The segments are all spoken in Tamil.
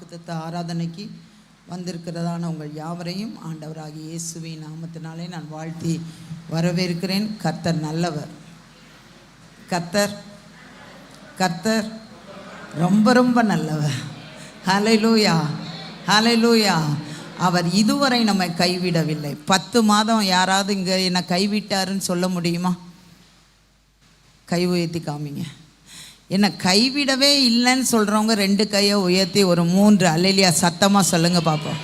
வாக்குத்தத்த ஆராதனைக்கு வந்திருக்கிறதான உங்கள் யாவரையும் ஆண்டவராகிய இயேசுவின் நாமத்தினாலே நான் வாழ்த்தி வரவேற்கிறேன். கர்த்தர் நல்லவர். கர்த்தர் கர்த்தர் ரொம்ப ரொம்ப நல்லவர். ஹல்லேலூயா, ஹல்லேலூயா. அவர் இதுவரை நம்மை கைவிடவில்லை. 10 மாதம் யாராவது இங்கே என்னை கைவிட்டாருன்னு சொல்ல முடியுமா? கை உயர்த்தி காமிங்க. என்னை கைவிடவே இல்லைன்னு சொல்கிறவங்க 2 கையை உயர்த்தி ஒரு 3 அல்லேலூயா சத்தமாக சொல்லுங்க பார்ப்போம்.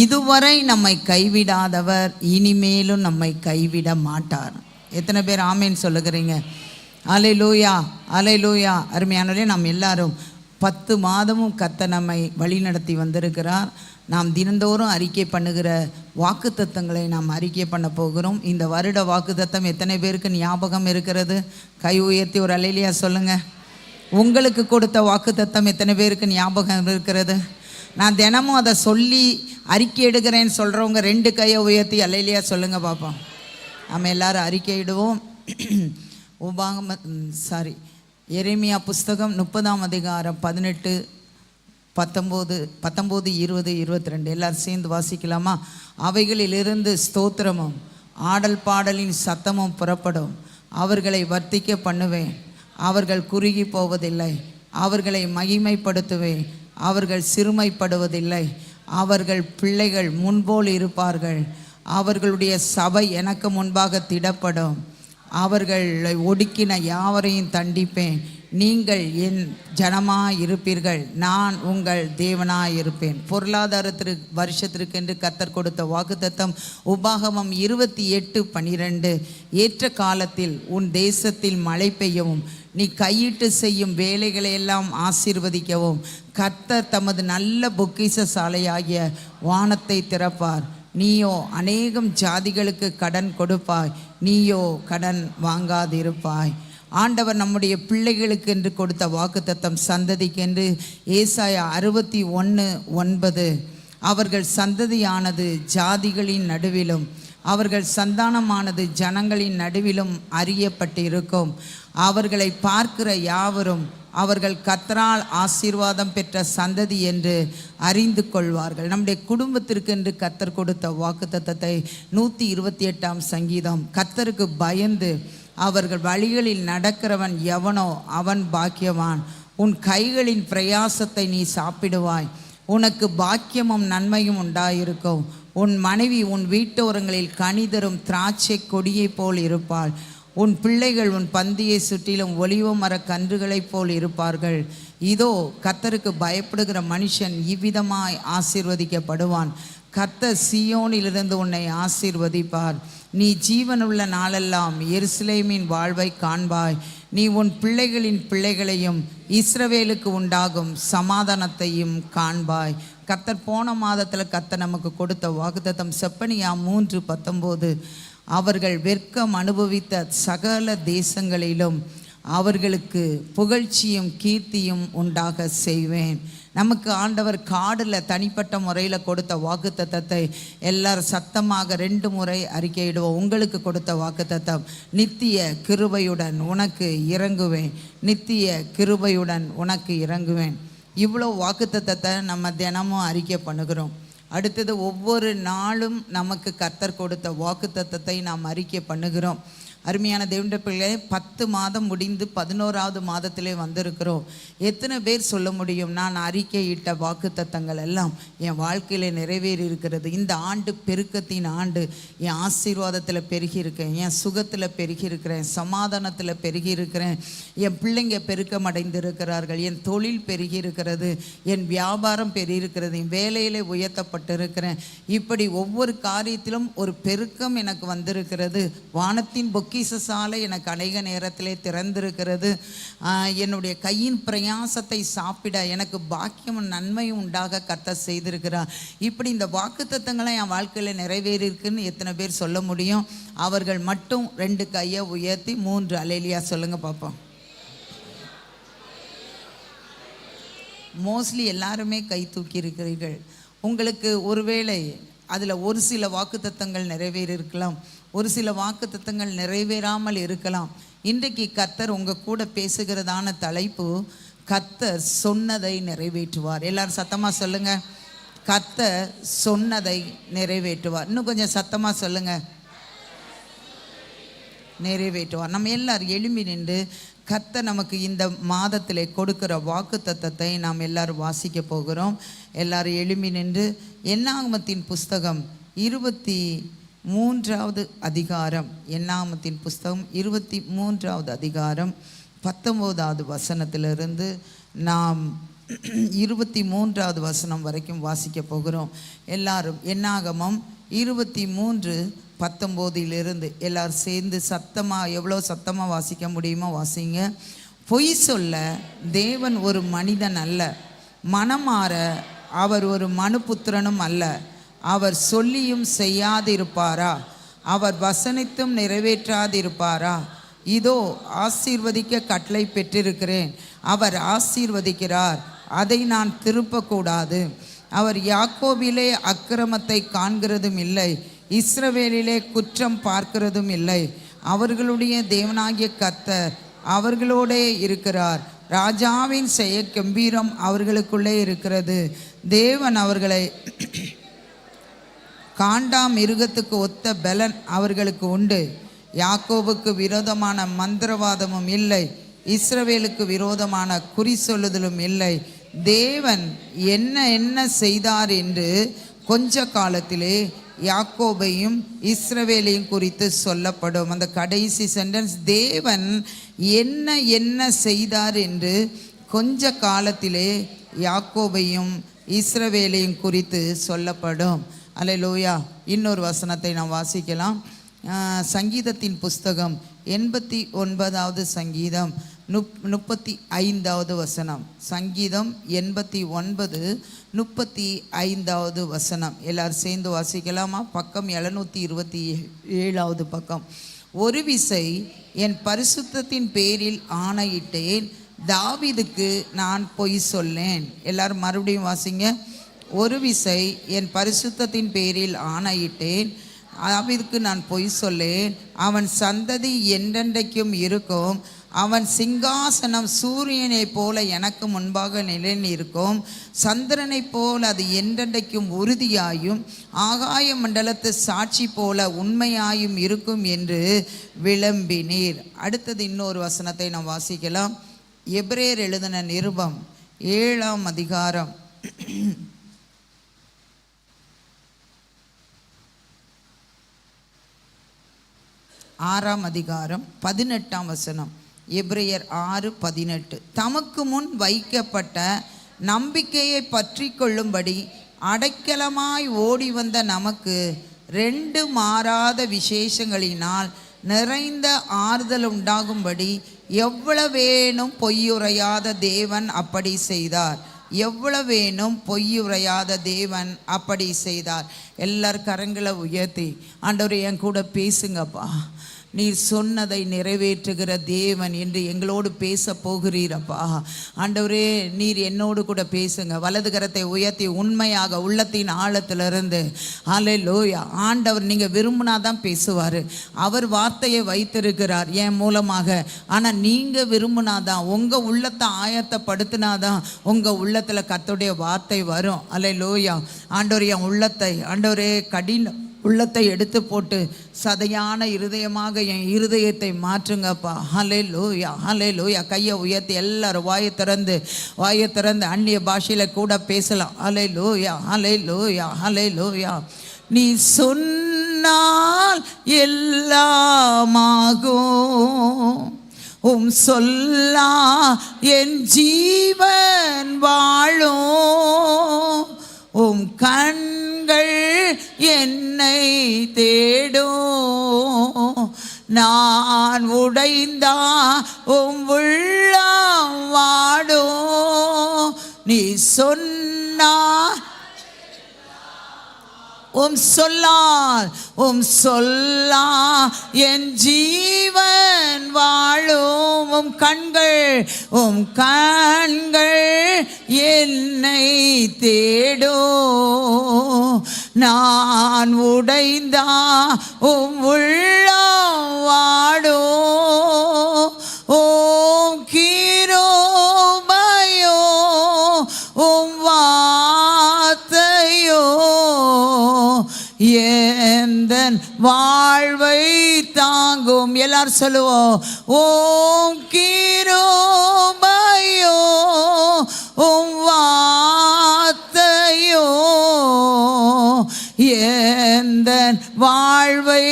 இதுவரை நம்மை கைவிடாதவர் இனிமேலும் நம்மை கைவிட மாட்டார். எத்தனை பேர் ஆமேன்னு சொல்லுகிறீங்க? அல்லேலூயா, அல்லேலூயா. அருமையானவர்களே, நாம் எல்லாரும் 10 மாதமும் கர்த்தர் நம்மை வழி நடத்தி வந்திருக்கிறார். நாம் தினந்தோறும் அறிக்கை பண்ணுகிற வாக்குத்தத்தங்களை நாம் அறிக்கை பண்ண போகிறோம். இந்த வருட வாக்குத்தத்தம் எத்தனை பேருக்கு ஞாபகம் இருக்கிறது? கை உயர்த்தி ஒரு அல்லேலூயா சொல்லுங்கள். உங்களுக்கு கொடுத்த வாக்குத்தத்தம் எத்தனை பேருக்கு ஞாபகம் இருக்கிறது? நான் தினமும் அதை சொல்லி அறிக்கை எடுக்கிறேன்னு சொல்கிறவங்க 2 கையை உயர்த்தி அல்லேலூயா சொல்லுங்கள் பார்ப்போம். நம்ம எல்லோரும் அறிக்கையிடுவோம். எரேமியா புஸ்தகம் 30ஆம் அதிகாரம் 18, 19, 20, 22 எல்லாரும் சேர்ந்து வாசிக்கலாமா? அவைகளிலிருந்து ஸ்தோத்திரமும் ஆடல் பாடலின் சத்தமும் புறப்படும். அவர்களை வர்த்திக்க பண்ணுவேன். அவர்கள் குறுகி போவதில்லை. அவர்களை மகிமைப்படுத்துவேன். அவர்கள் சிறுமைப்படுவதில்லை. அவர்கள் பிள்ளைகள் முன்போல் இருப்பார்கள். அவர்களுடைய சபை எனக்கு முன்பாக திடப்படும். அவர்களை ஒடுக்கின யாவரையும் தண்டிப்பேன். நீங்கள் என் ஜனமாய் இருப்பீர்கள், நான் உங்கள் தேவனாய் இருப்பேன். வருஷத்திற்கு என்று கர்த்தர் கொடுத்த வாக்குத்தத்தம் உபாகமம் 28:12. ஏற்ற காலத்தில் உன் தேசத்தில் மழை பெய்யவும் நீ கையிட்டு செய்யும் வேலைகளையெல்லாம் ஆசீர்வதிக்கவும் கர்த்தர் தமது நல்ல பொக்கிஷ சாலையாகிய வானத்தை திறப்பார். நீயோ அநேகம் ஜாதிகளுக்கு கடன் கொடுப்பாய், நீயோ கடன் வாங்காதிருப்பாய். ஆண்டவர் நம்முடைய பிள்ளைகளுக்கு என்று கொடுத்த வாக்குத்தத்தம் சந்ததிக்கென்று ஏசாயா 61:9. அவர்கள் சந்ததியானது ஜாதிகளின் நடுவிலும் அவர்கள் சந்தானமானது ஜனங்களின் நடுவிலும் அறியப்பட்டிருக்கும். அவர்களை பார்க்கிற யாவரும் அவர்கள் கர்த்தரால் ஆசீர்வாதம் பெற்ற சந்ததி என்று அறிந்து கொள்வார்கள். நம்முடைய குடும்பத்திற்கு என்று கர்த்தர் கொடுத்த வாக்குத்தத்தத்தை 128ஆம் சங்கீதம். கர்த்தருக்கு பயந்து அவர்கள் வழிகளில் நடக்கிறவன் எவனோ அவன் பாக்கியவான். உன் கைகளின் பிரயாசத்தை நீ சாப்பிடுவாய். உனக்கு பாக்கியமும் நன்மையும் உண்டாயிருக்கும். உன் மனைவி உன் வீட்டோரங்களில் கனி தரும் திராட்சை கொடியை போல் இருப்பாள். உன் பிள்ளைகள் உன் பந்தியை சுற்றிலும் ஒலிவ மர கன்றுகளைப் போல் இருப்பார்கள். இதோ கர்த்தருக்கு பயப்படுகிற மனுஷன் இவ்விதமாய் ஆசீர்வதிக்கப்படுவான். கர்த்தர் சீயோனிலிருந்து உன்னை ஆசீர்வதிப்பார். நீ ஜீவனுள்ள நாளெல்லாம் எருசலேமின் வாழ்வை காண்பாய். நீ உன் பிள்ளைகளின் பிள்ளைகளையும் இஸ்ரவேலுக்கு உண்டாகும் சமாதானத்தையும் காண்பாய். கர்த்தர் போன மாதத்தில் கர்த்தர் நமக்கு கொடுத்த வாக்குத்தத்தம் செப்பனியா 3:19. அவர்கள் வெட்கம் அனுபவித்த சகல தேசங்களிலும் அவர்களுக்கு புகழ்ச்சியும் கீர்த்தியும் உண்டாக செய்வேன். நமக்கு ஆண்டவர் காடில் தனிப்பட்ட முறையில் கொடுத்த வாக்குத்தத்தத்தை எல்லாரும் சத்தமாக 2 முறை அறிக்கையிடுவோம். உங்களுக்கு கொடுத்த வாக்குத்தத்தம், நித்திய கிருபையுடன் உனக்கு இறங்குவேன், நித்திய கிருபையுடன் உனக்கு இறங்குவேன். இவ்வளோ வாக்குத்தத்தத்தை நம்ம தினமும் அறிக்கை பண்ணுகிறோம். அடுத்தது ஒவ்வொரு நாளும் நமக்கு கர்த்தர் கொடுத்த வாக்குத்தத்தத்தை நாம் அறிக்கை பண்ணுகிறோம். அருமையான தேவனுடைய பிள்ளைகளே, 10 மாதம் முடிந்து 11ஆவது மாதத்திலே வந்திருக்கிறோம். எத்தனை பேர் சொல்ல முடியும், நான் அறிக்கையிட்ட வாக்குத்தத்தங்கள் எல்லாம் என் வாழ்க்கையில் நிறைவேறி இருக்கிறது? இந்த ஆண்டு பெருக்கத்தின் ஆண்டு. என் ஆசீர்வாதத்தில் பெருகி இருக்கேன், என் சுகத்தில் பெருகி இருக்கிறேன், சமாதானத்தில் பெருகி இருக்கிறேன், என் பிள்ளைங்க பெருக்கம் அடைந்திருக்கிறார்கள், என் தொழில் பெருகி இருக்கிறது, என் வியாபாரம் பெருகிருக்கிறது, என் வேலையிலே உயர்த்தப்பட்டிருக்கிறேன். இப்படி ஒவ்வொரு காரியத்திலும் ஒரு பெருக்கம் எனக்கு வந்திருக்கிறது. வானத்தின் பொக்கிஷசாலை எனக்கு அநேக நேரத்திலே திறந்திருக்கிறது. என்னுடைய கையின் பிரயாசத்தை சாப்பிட எனக்கு பாக்கியமும் நன்மையும் உண்டாக கர்த்தர் செய்திருக்கிறார். இப்படி இந்த வாக்குத்தத்தங்களை என் வாழ்க்கையில் நிறைவேறியிருக்குன்னு எத்தனை பேர் சொல்ல முடியும்? அவர்கள் மட்டும் 2 கையை உயர்த்தி 3 அல்லேலூயா சொல்லுங்க பார்ப்போம். மோஸ்ட்லி எல்லாருமே கை தூக்கி இருக்கிறீர்கள். உங்களுக்கு ஒருவேளை அதில் ஒரு சில வாக்குத்தத்தங்கள் நிறைவேறி இருக்கலாம், ஒரு சில வாக்குத்தத்தங்கள் நிறைவேறாமல் இருக்கலாம். இன்றைக்கு கர்த்தர் உங்கள் கூட பேசுகிறதான தலைப்பு, கர்த்தர் சொன்னதை நிறைவேற்றுவார். எல்லாரும் சத்தமாக சொல்லுங்க, கர்த்தர் சொன்னதை நிறைவேற்றுவார். இன்னும் கொஞ்சம் சத்தமாக சொல்லுங்க, நிறைவேற்றுவார். நம்ம எல்லாரும் எழும்பி நின்று கர்த்தர் நமக்கு இந்த மாதத்திலே கொடுக்கிற வாக்குத்தத்தத்தை நாம் எல்லாரும் வாசிக்க போகிறோம். எல்லாரும் எழும்பி நின்று என்னாகமத்தின் புஸ்தகம் 23வது அதிகாரம், என்னாகமத்தின் புஸ்தகம் 23வது அதிகாரம் 19வது வசனத்திலிருந்து நாம் 23வது வசனம் வரைக்கும் வாசிக்க போகிறோம். எல்லாரும் என்னாகமம் 23:19 எல்லாரும் சேர்ந்து சத்தமாக, எவ்வளோ சத்தமாக வாசிக்க முடியுமோ வாசிங்க. பொய் சொல்ல தேவன் ஒரு மனிதன் அல்ல, மனமாற அவர் ஒரு மனுபுத்திரனும் அல்ல. அவர் சொல்லியும் செய்யாதிருப்பாரா? அவர் வசனித்தும் நிறைவேற்றாதிருப்பாரா? இதோ ஆசீர்வதிக்க கட்டளை பெற்றிருக்கிறேன், அவர் ஆசீர்வதிக்கிறார், அதை நான் திருப்பக்கூடாது. அவர் யாக்கோபிலே அக்கிரமத்தை காண்கிறதும் இல்லை, இஸ்ரவேலிலே குற்றம் பார்க்கிறதும் இல்லை. அவர்களுடைய தேவனாகிய கர்த்தர் அவர்களோடே இருக்கிறார், ராஜாவின் செய்ய கம்பீரம் அவர்களுக்குள்ளே இருக்கிறது. தேவன் அவர்களை காண்டா மிருகத்துக்கு ஒத்த பலன் அவர்களுக்கு உண்டு. யாக்கோபுக்கு விரோதமான மந்திரவாதமும் இல்லை, இஸ்ரவேலுக்கு விரோதமான குறி சொல்லுதலும் இல்லை. தேவன் என்ன செய்தார் என்று கொஞ்ச காலத்திலே யாக்கோபையும் இஸ்ரவேலையும் குறித்து சொல்லப்படும். அந்த கடைசி சென்டென்ஸ், தேவன் என்ன செய்தார் என்று கொஞ்ச காலத்திலே யாக்கோபையும் இஸ்ரவேலையும் குறித்து சொல்லப்படும். அல்லேலூயா. இன்னொரு வசனத்தை நாம் வாசிக்கலாம். சங்கீதத்தின் புஸ்தகம் 89வது சங்கீதம் 35வது வசனம். சங்கீதம் 89:35வது வசனம். எல்லாரும் சேர்ந்து வாசிக்கலாமா? பக்கம் 727வது பக்கம். ஒரு விசை என் பரிசுத்தத்தின் பேரில் ஆணையிட்டேன், தாவீதுக்கு நான் பொய் சொல்லேன். எல்லாரும் மறுபடியும் வாசிங்க. ஒரு விசை என் பரிசுத்தத்தின் பேரில் ஆணையிட்டேன், தாவீதுக்கு நான் பொய் சொல்லேன். அவன் சந்ததி என்றென்றைக்கும் இருக்கும், அவன் சிங்காசனம் சூரியனை போல எனக்கு முன்பாக நிலைநிற்கும், சந்திரனை போல அது என்றென்றைக்கும் உறுதியாயும் ஆகாய மண்டலத்து சாட்சி போல உண்மையாயும் இருக்கும் என்று விளம்பினீர். அடுத்தது இன்னொரு வசனத்தை நாம் வாசிக்கலாம். எபிரேயர் எழுதின நிருபம் 7ஆம் அதிகாரம் 6ஆம் அதிகாரம் 18ஆம் வசனம். எபிரேயர் 6:18. தமக்கு முன் வைக்கப்பட்ட நம்பிக்கையை பற்றி கொள்ளும்படி அடைக்கலமாய் ஓடி வந்த நமக்கு 2 மாறாத விசேஷங்களினால் நிறைந்த ஆறுதல் உண்டாகும்படி எவ்வளவேனும் பொய்யுரையாத தேவன் அப்படி செய்தார். எவ்வளவேனும் பொய்யுரையாத தேவன் அப்படி செய்தார். எல்லார் கரங்களை உயர்த்தி, ஆண்டவரே என் கூட பேசுங்கப்பா, நீர் சொன்னதை நிறைவேற்றுகிற தேவன் என்று எங்களோடு பேச போகிறீரப்பா. ஆண்டவரே நீர் என்னோடு கூட பேசுங்க. வலது கரத்தை உயர்த்தி உண்மையாக உள்ளத்தின் ஆழத்திலிருந்து அல்லேலூயா. ஆண்டவர் நீங்கள் விரும்பினாதான் பேசுவார். அவர் வார்த்தையை வைத்திருக்கிறார் என் மூலமாக. ஆனால் நீங்கள் விரும்பினாதான், உங்கள் உள்ளத்தை ஆயத்தப்படுத்தினாதான் உங்கள் உள்ளத்தில் கர்த்தருடைய வார்த்தை வரும். அல்லேலூயா. ஆண்டவர் என் உள்ளத்தை, ஆண்டவரே கடின உள்ளத்தை எடுத்து போட்டு சதையான இருதயமாக என் இருதயத்தை மாற்றுங்கப்பா. ஹல்லேலூயா, ஹல்லேலூயா. கையை உயர்த்தி எல்லாரும் வாயை திறந்து அந்நிய பாஷையில் கூட பேசலாம். ஹல்லேலூயா, ஹல்லேலூயா, ஹல்லேலூயா. நீ சொன்னால் எல்லாமாகும், உம் சொல்லா என் ஜீவன் வாழும், உம் கண்கள் என்னை தேடும், நான் உடைந்தா உம் உள்ளம் வாடும். நீ சொன்னா உம் சொல்லா என் ஜீவன் வாழும், உம் கண்கள் என்னை தேடும், நான் உடைந்தா உம் உள்ளம் வாடும். எந்தன் வாழ்வை தாங்கும். எல்லாரும் சொல்லுவோம். ஓம் கிருபையோ உம் வார்த்தையோ எந்தன் வாழ்வை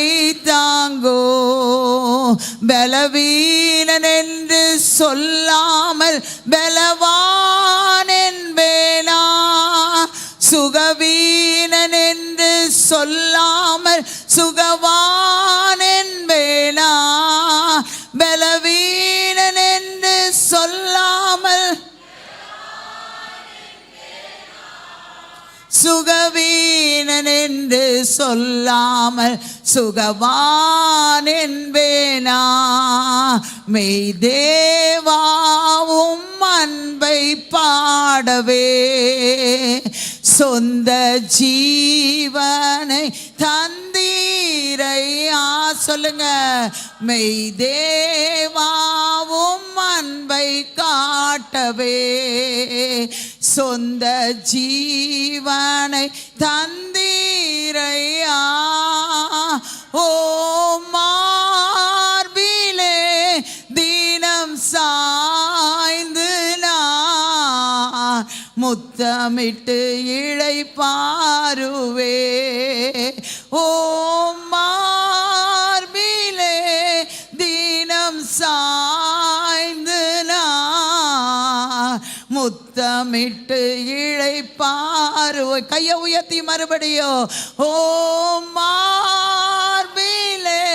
தாங்கோ. பலவீனன் என்று சொல்லாமல் பலவான் என்பேனா, சுகவீனன் என்று சொல்லாமல் சுகவான் என்பேனா, பலவீனன் என்று சொல்லாமல் சுகவீனன் என்று சொல்லாமல் சுகவான் என்பேனா. மெய் தேவாவும் அன்பை பாடவே சொந்த ஜீவனை தந்தீரையா. சொல்லுங்க. மெய் தேவாவும் அன்பை காட்டவே சொந்த ஜீவனை தந்தீரையா. ஓ மார்பிலே தினம் சாய்ந்து நான் முத்தமிட்டு இளைப்பாருவே. ஓ மார்பிலே தினம் சாய்ந்து நான் முத்தமிட்டு இளைப்பாருவே. கையை உயர்த்தி மறுபடியோ. ஓ மார்பிலே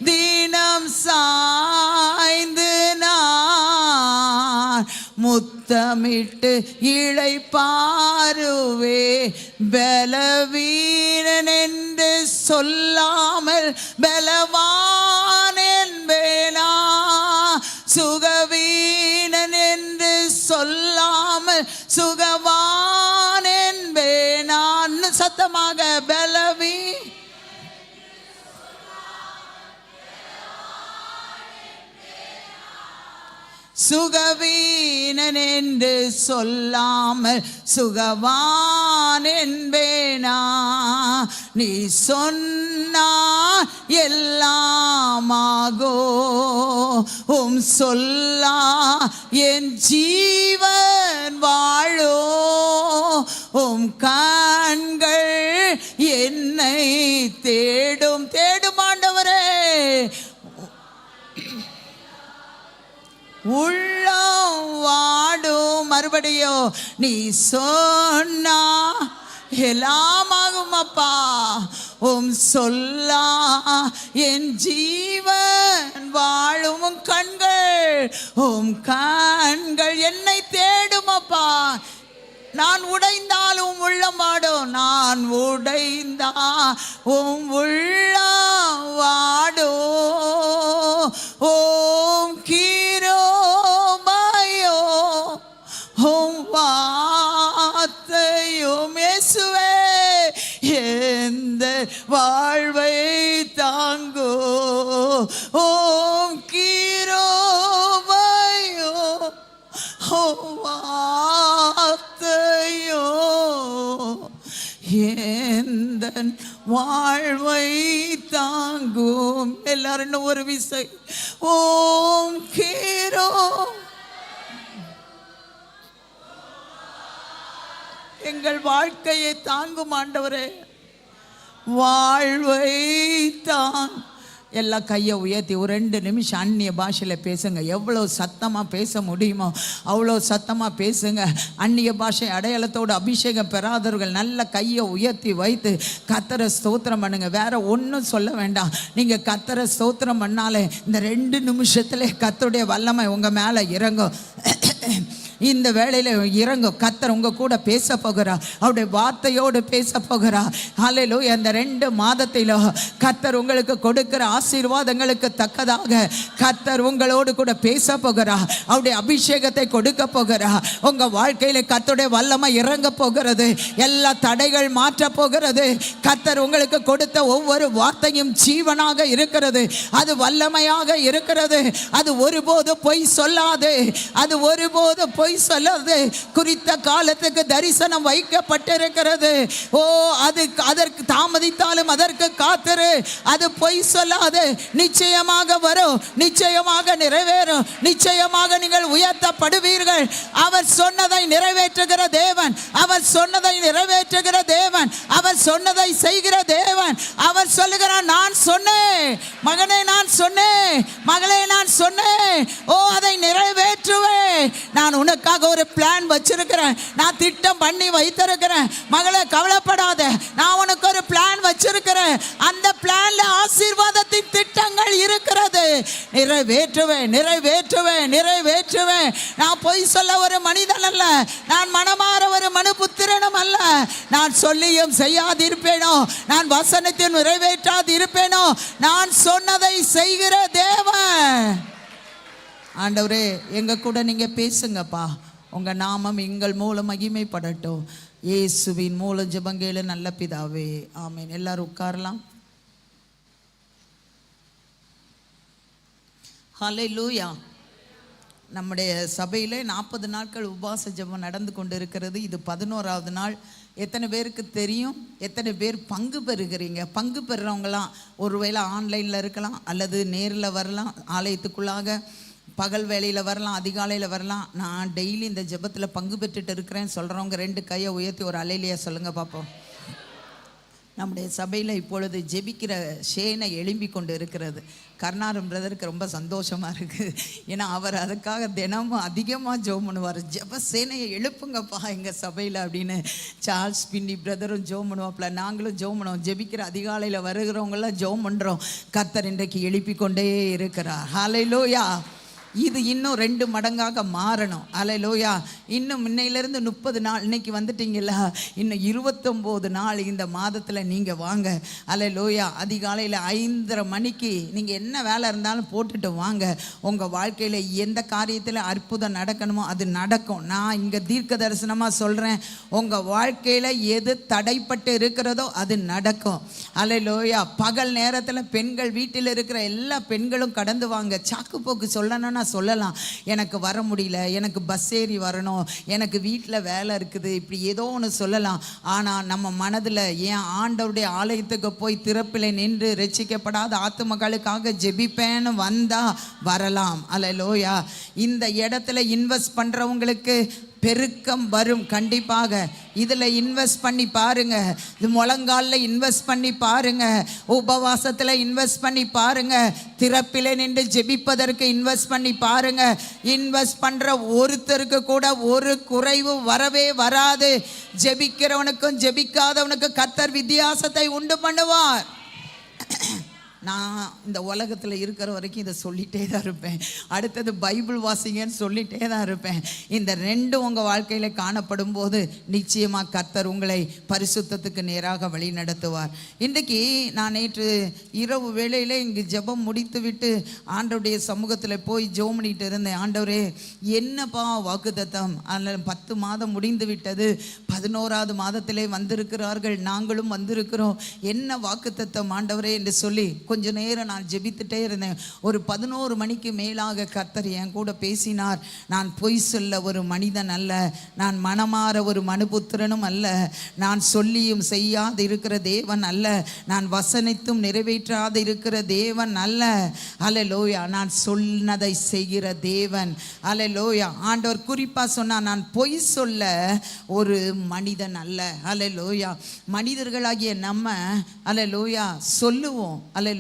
தினம் சாய்ந்து நான் முத்தமிட்டு இளைப்பாருவே. பலவீனன் என்று சொல்லாமல் பலவான் என்பேனா, சுகவீனன் என்று சொல்லாமல் சுகவான் என்பேனா. சத்தமாக. சுகவீனன் என்று சொல்லாமல் சுகவான் என்பேனா. நீ சொன்னா எல்லாமாகோ, உம் சொல்லா என் ஜீவன் வாழோ. உம் கண்கள் என்னை தேடும். தேடும் ஆண்டவரே. உள்ளம் வாடும். மறுபடியோ. நீ சொன்னா எல்லாமாகும் அப்பா. உம் சொல்லா என் ஜீவன் வாழும். உம் கண்கள் என்னை தேடும் அப்பா. நான் உடைந்தாலும் உள்ளம் வாடும். நான் உடைந்தா உம் உள்ளம் வாடும். ஓம் கிருபையோ உம் வார்த்தையும் இயேசுவே எந்த வாழ்வை தாங்கோ. ஓம் கிருபையோ உம் வார்த்தையோ எந்தன் வாழ்வை தாங்கும். எல்லாரும் ஒரு விசை. ஓம் கிரோ. எங்கள் வாழ்க்கையை தாங்கும் ஆண்டவரே. வாழ்வை தாங். எல்லா கையை உயர்த்தி ஒரு 2 நிமிஷம் அந்நிய பாஷையில் பேசுங்க. எவ்வளோ சத்தமாக பேச முடியுமோ அவ்வளோ சத்தமாக பேசுங்க. அந்நிய பாஷை அடையாளத்தோடு அபிஷேகம் பெறாதவர்கள் நல்ல கையை உயர்த்தி வைத்து கர்த்தரை ஸ்தோத்திரம் பண்ணுங்க. வேற ஒன்றும் சொல்ல வேண்டாம். நீங்கள் கர்த்தரை ஸ்தோத்திரம் பண்ணாலே இந்த 2 நிமிஷத்துல கர்த்தருடைய வல்லமை உங்கள் மேலே இறங்கும். இந்த வேளையில இறங்கும். கர்த்தர் உங்க கூட பேச போகிறா. அவருடைய வார்த்தையோடு பேச போகிறா. ஹல்லேலூயா. இந்த 2 மாதத்தில கர்த்தர் உங்களுக்கு கொடுக்கிற ஆசீர்வாதங்களுக்கு தக்கதாக கர்த்தர் உங்களோடு கூட பேச போகிறா. அவருடைய அபிஷேகத்தை கொடுக்க போகிறா. உங்க வாழ்க்கையில கர்த்தருடைய வல்லமை இறங்க போகிறது. எல்லா தடைகள் மாற்ற போகிறது. கர்த்தர் உங்களுக்கு கொடுத்த ஒவ்வொரு வார்த்தையும் ஜீவனாக இருக்கிறது. அது வல்லமையாக இருக்கிறது. அது ஒருபோது பொய் சொல்லாது. அது ஒருபோது பொய் பொய் சொல்லாது. குறித்த காலத்துக்கு தரிசனம் வைக்கப்பட்டிருக்கிறது. ஓ, அது அதற்கு தாமதித்தாலும் அதற்கு காத்திரு. அது பொய் சொல்லாது. நிச்சயமாக வரும், நிச்சயமாக நிறைவேறும், நிச்சயமாக நீங்கள் உயர்த்தப்படுவீர்கள். அவர் சொன்னதை நிறைவேற்றுகிற தேவன், அவர் சொன்னதை நிறைவேற்றுகிற தேவன், அவர் சொன்னதை செய்கிற தேவன். அவர் சொல்லுகிறார், நான் சொன்னேன் மகனே, நான் சொன்னேன் மகளே, நான் சொன்னேன். ஓ, அதை நிறைவேற்றுவேன். நான் உனக்காக ஒரு பிளான் வச்சிருக்கிறேன், நான் திட்டம் பண்ணி வைத்திருக்கிறேன். மகளே, கவலைப்படாத, நான் உனக்கு ஒரு பிளான் வச்சிருக்கிறேன். அந்த பிளான்ல ஆசீர்வாதத்தின் திட்டங்கள் இருக்கிறது. நிறைவேற்றுவேன், நிறைவேற்றுவேன், நிறைவேற்றுவேன். நான் பொய் சொல்ல ஒரு மனிதன் அல்ல, நான் மனமாற ஒரு மனுபுத்திரனும் அல்ல. நான் சொல்லியும் செய்யாதிருப்பேனோ, நான் வசனத்தை நிறைவேற்றாதிருப்பேனோ? நான் சொன்னதை செய்கிற தேவன். ஆண்டவரே, எங்க கூட நீங்க பேசுங்கப்பா. உங்க நாமம் எங்கள் மூலம் மகிமைப்படட்டும். இயேசுவின் மூலம் ஜெபங்கேளு நல்ல பிதாவே, ஆமென். எல்லாரும் உட்காரலாம். ஹல்லேலூயா. நம்முடைய சபையில் 40 நாட்கள் உபவாச ஜெபம் நடந்து கொண்டு இருக்கிறது. இது 11வது நாள். எத்தனை பேருக்கு தெரியும்? எத்தனை பேர் பங்கு பெறுகிறீங்க? பங்கு பெறுறவங்களாம் ஒருவேளை ஆன்லைனில் இருக்கலாம், அல்லது நேரில் வரலாம், ஆலயத்துக்குள்ளாக பகல் வேளையில் வரலாம், அதிகாலையில் வரலாம். நான் டெய்லி இந்த ஜெபத்தில் பங்கு பெற்றுட்டு இருக்கிறேன் சொல்கிறவங்க 2 கையை உயர்த்தி ஒரு அலையிலையா சொல்லுங்கள் பார்ப்போம். நம்முடைய சபையில் இப்பொழுது ஜெபிக்கிற ஷேனை எழும்பி கொண்டு இருக்கிறது. கர்ணாரம் பிரதருக்கு ரொம்ப சந்தோஷமாக இருக்குது. ஏன்னா அவர் அதுக்காக தினமும் அதிகமாக ஜெபம் பண்ணுவார். ஜெப சேனையை எழுப்புங்கப்பா எங்கள் சபையில் அப்படின்னு சார்ல்ஸ் பின்னி பிரதரும் ஜெபம் பண்ணுவாப்பில், நாங்களும் ஜெபம் பண்ணுவோம். ஜெபிக்கிற அதிகாலையில் வருகிறவங்களாம் ஜெபம் பண்ணுறோம். கர்த்தர் இன்றைக்கு எழுப்பி கொண்டே இருக்கிறார். ஹல்லேலூயா. இது இன்னும் 2 மடங்காக மாறணும். அல்லேலூயா. இன்னும் முன்னையிலேருந்து 30 நாள், இன்னைக்கு வந்துட்டீங்களா, இன்னும் 29 நாள் இந்த மாதத்தில் நீங்கள் வாங்க. அல்லேலூயா. அதிகாலையில் 5:30 மணிக்கு நீங்கள் என்ன வேலை இருந்தாலும் போட்டுட்டு வாங்க. உங்கள் வாழ்க்கையில் எந்த காரியத்தில் அற்புதம் நடக்கணுமோ அது நடக்கும். நான் இங்கே தீர்க்க தரிசனமாக சொல்கிறேன், உங்கள் வாழ்க்கையில் எது தடைப்பட்டு இருக்கிறதோ அது நடக்கும். அல்லேலூயா. பகல் நேரத்தில் பெண்கள், வீட்டில் இருக்கிற எல்லா பெண்களும் கடந்து வாங்க. சாக்கு போக்கு சொல்லணும்னா சொல்லலாம், எனக்கு வர முடியல, எனக்கு பஸ் ஏறி வரணும், எனக்கு வீட்டில் வேலை இருக்குது, இப்படி ஏதோ ஒன்று சொல்லலாம். ஆனால் நம்ம மனதில் ஏன் ஆண்டவருடைய ஆலயத்துக்கு போய் திறப்பில் நின்று ரட்சிக்கப்படாத ஆத்துமக்களுக்காக ஜெபிப்பேன்னு வந்தால் வரலாம். அல்லேலூயா. இந்த இடத்துல இன்வெஸ்ட் பண்ணுறவங்களுக்கு பெருக்கம் வரும். கண்டிப்பாக இதில் இன்வெஸ்ட் பண்ணி பாருங்க. இது முழங்காலில் இன்வெஸ்ட் பண்ணி பாருங்க, உபவாசத்தில் இன்வெஸ்ட் பண்ணி பாருங்க, திறப்பிலே நின்று ஜெபிப்பதற்கு இன்வெஸ்ட் பண்ணி பாருங்க. இன்வெஸ்ட் பண்ணுற ஒருத்தருக்கு கூட ஒரு குறைவு வரவே வராது. ஜெபிக்கிறவனுக்கும் ஜெபிக்காதவனுக்கும் கர்த்தர் வித்தியாசத்தை உண்டு பண்ணுவார். நான் இந்த உலகத்தில் இருக்கிற வரைக்கும் இதை சொல்லிகிட்டே தான் இருப்பேன். அடுத்தது பைபிள் வாசிங்கன்னு சொல்லிகிட்டே தான் இருப்பேன். இந்த 2 உங்கள் வாழ்க்கையில் காணப்படும் போது நிச்சயமாக கர்த்தர் உங்களை பரிசுத்தத்துக்கு நேராக வழி நடத்துவார். இன்றைக்கு நான் நேற்று இரவு வேளையில் இங்கு ஜெபம் முடித்து விட்டு ஆண்டவருடைய சமூகத்தில் போய் ஜெபம் பண்ணிட்டு இருந்தேன். ஆண்டவரே, என்னப்பா வாக்குத்தத்தம், அதில் 10 மாதம் முடிந்து விட்டது, 11வது மாதத்திலே வந்திருக்கிறார்கள், நாங்களும் வந்திருக்கிறோம், என்ன வாக்குத்தத்தம் ஆண்டவரே என்று சொல்லி கொஞ்ச நேரம் நான் ஜெபித்துட்டே இருந்தேன். ஒரு 11 மணிக்கு மேலாக கர்த்தர் என் கூட பேசினார். நான் பொய் சொல்ல ஒரு மனிதன் அல்ல, நான் மனமாற ஒரு மனுபுத்திரனும் அல்ல, நான் சொல்லியும் செய்யாது இருக்கிற தேவன் அல்ல, நான் வசனித்தும் நிறைவேற்றாது இருக்கிற தேவன் அல்ல. அல்லேலூயா. நான் சொன்னதை செய்கிற தேவன். அல்லேலூயா. ஆண்டவர் குறிப்பாக சொன்னார், நான் பொய் சொல்ல ஒரு மனிதன் அல்ல. அல்லேலூயா. மனிதர்களாகிய நம்ம அல்லேலூயா சொல்லுவோம். அல்லேலூயா.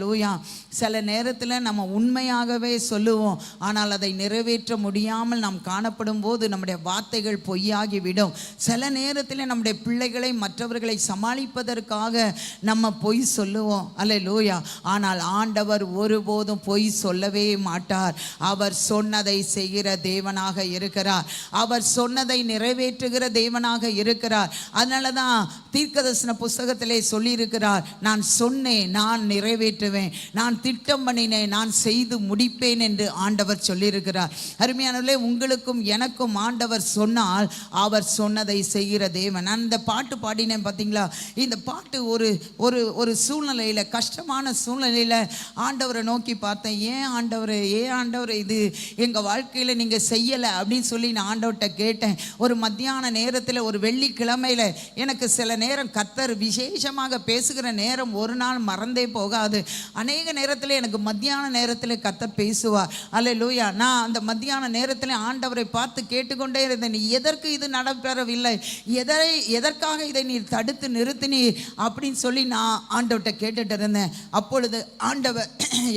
சில நேரத்தில் நம்ம உண்மையாகவே சொல்லுவோம், ஆனால் அதை நிறைவேற்ற முடியாமல் நாம் காணப்படும் போது நம்முடைய வார்த்தைகள் பொய்யாகிவிடும். சில நேரத்தில் நம்முடைய பிள்ளைகளை, மற்றவர்களை சமாளிப்பதற்காக நம்ம பொய் சொல்லுவோம். அல்லேலூயா. ஆனால் ஆண்டவர் ஒருபோதும் பொய் சொல்லவே மாட்டார். அவர் சொன்னதை செய்கிற தேவனாக இருக்கிறார். அவர் சொன்னதை நிறைவேற்றுகிற தேவனாக இருக்கிறார். அதனால தான் தீர்க்கதரிசன புஸ்தகத்திலே சொல்லியிருக்கிறார், நான் சொன்னேன், நான் நிறைவேற்றுவேன். நிறைவேற்றுவேன், நான் திட்டம் பண்ணினேன், நான் செய்து முடிப்பேன் என்று ஆண்டவர் சொல்லியிருக்கிறார். அருமையானவர்களே, உங்களுக்கும் எனக்கும் ஆண்டவர் சொன்னால் அவர் சொன்னதை செய்கிற தேவன். நான் இந்த பாட்டு பாடினேன் பார்த்தீங்களா? இந்த பாட்டு ஒரு ஒரு ஒரு சூழ்நிலையில், கஷ்டமான சூழ்நிலையில் ஆண்டவரை நோக்கி பார்த்தேன். ஏன் ஆண்டவரை இது எங்கள் வாழ்க்கையில் நீங்கள் செய்யலை அப்படின்னு சொல்லி நான் ஆண்டவர்கிட்ட கேட்டேன். ஒரு மத்தியான நேரத்தில், ஒரு வெள்ளிக்கிழமையில் எனக்கு சில நேரம் கர்த்தர் விசேஷமாக பேசுகிற நேரம் ஒரு நாள் மறந்தே போகாது. அநேக நேரத்தில் எனக்கு மத்தியான நேரத்தில் கர்த்தர் பேசுவார். அல்லேலூயா. நான் அந்த மத்தியான நேரத்தில் ஆண்டவரை பார்த்து கேட்டுக்கொண்டே இருந்தேன். நீ எதற்கு இது நடைபெறவில்லை, எதற்காக இதை நீ தடுத்து நிறுத்தினி அப்படின்னு சொல்லி நான் ஆண்டவர்கிட்ட கேட்டுட்டு இருந்தேன். அப்பொழுது ஆண்டவர்